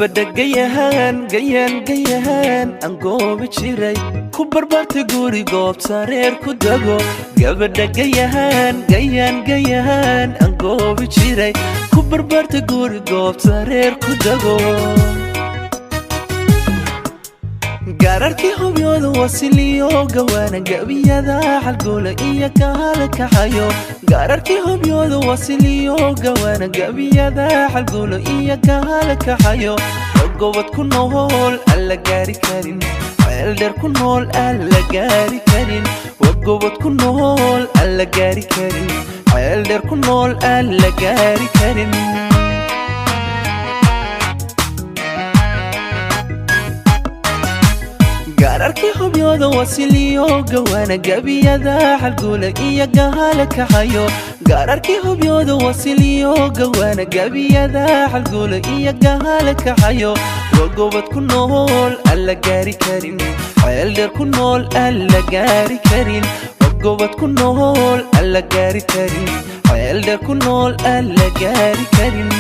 gabadha gayahan aan goobi jiray ku barbartay guri goobta reer ku dago gabadha gayahan aan goobi jiray ku barbartay guri goobta reer ku dago gaararkii hubyooda wasiliyo gawaana gabiyada xalgoola iyo kahalkaxayo gaararkii hubyooda wasiliyo gawaana gabiyada xalgoola iyo kahalkaxayo gobad ku nool alla gaari karin ceeldheer ku nool alla gaari karin gobad ku nool alla gaari karin ceeldheer ku nool alla gaari karin gaararkii hubyooda wasiliyo gawaana gabiyada xalgoola iyo kahalkaxayo gaararkii hubyooda wasiliyo gawaana gabiyada xalgoola iyo kahalkaxayo gobad ku nool alla gaari karin ceeldheer ku nool alla gaari karin gobad ku nool alla gaari karin ceeldheer ku nool alla gaari karin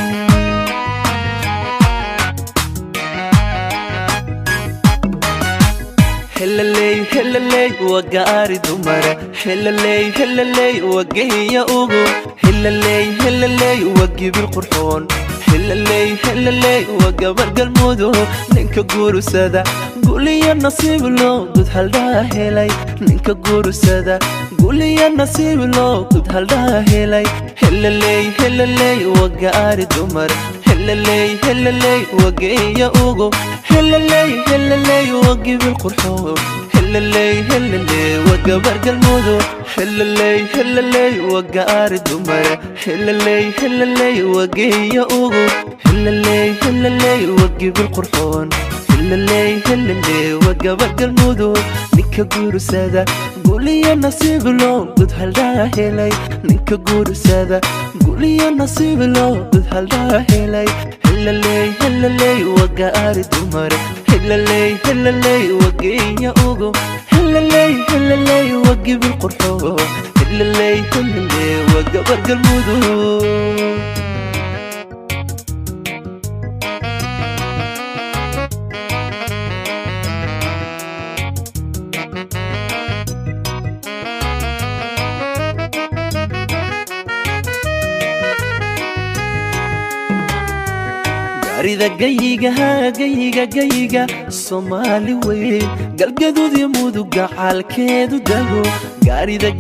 هللي وقاري دمرة هللي وقيا أوغو هللي وقيب القرحون هللي وقبر قلمودو ننكا قورو سادا قولي يا نصيب لو قد هالدا هلي ننكا قورو سادا قولي يا نصيب لو قد هالدا هلي هللي وقاري دمرة هللي وقيا أوغو هللي وقيب القرحون هللي وقبر قلمودو هللي وقاري دمرة هللي وقيا أوغو هللي وقيب القرحون هللي وقبر قلمودو نكا قورو سادا قولي يا نصيب لو قد هالدا هلي نكا قورو سادا قولي يا نصيب لو قد هالدا هلي هللي وقاري دمرة هللي وقيا أوغو هللي وقيب القرحون هللي وقبر قلمودو gaarida gayiga Soomaali weyn galgaduud iyo muduga xalkeedu dago gaarida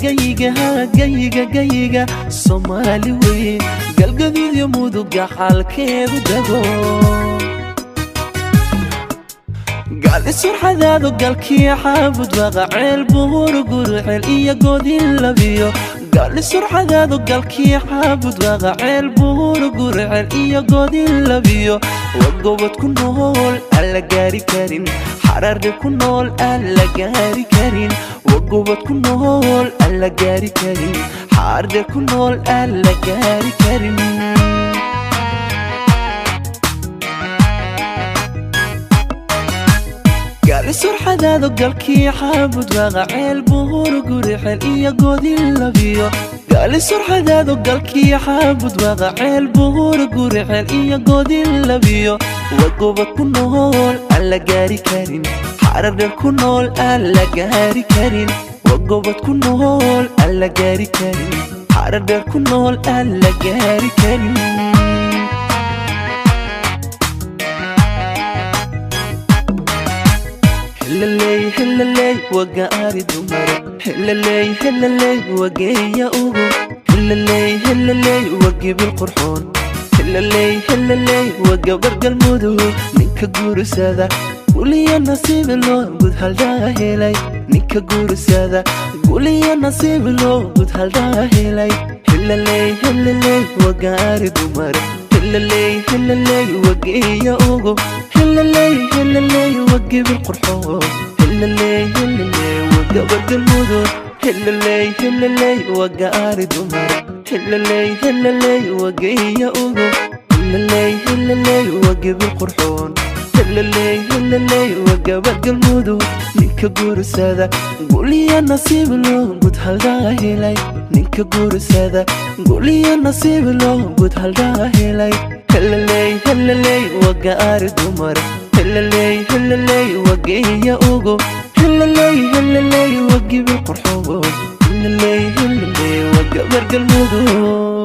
gayiga Soomaali weyn galgaduud iyo muduga xalkeedu dago gaali surxadaadu galkii xaabud waqa ceel buur gurxel iyo godin labiyo gaali surxadaadu galkii xaabud waqa ceel buur gurxel iyo godin labiyo gobad ku nool alla gaari karin xararde ku nool alla gaari karin gobad ku nool alla gaari karin xararde ku nool alla gaari karin gaali surxadaadu galkii xaabud waqa ceel buur gurxel iyo godin labiyo gaali surxadaadu galkii xaabud waqa ceel buur gurxel iyo godin labiyo gobad ku nool alla gaari karin xararde ku nool alla gaari karin gobad ku nool alla gaari karin xararde ku nool alla gaari karin هللي وقاري دمرة هللي وقيا أوغو هللي وقيب القرحون هللي وقبر قلمودو ننكا قورو سادا قولي يا نصيب لو قد هالدا هلي ننكا قورو سادا قولي يا نصيب لو قد هالدا هلي هللي وقاري دمرة هللي وقيا أوغو هللي وقيب القرحون هللي وقبر قلمودو هللي وقاري دمرة هللي وقيا أوغو هللي وقيب القرحون هللي وقبر قلمودو ننكا قورو سادا قولي يا نصيب لو قد هالدا هلي ننكا قورو سادا قولي يا نصيب لو قد هالدا هلي هللي هللي وقار دمر هللي هللي وقيا اوغو هللي هللي وقي بالقرحوغو هللي هللي وقا برق الموضوع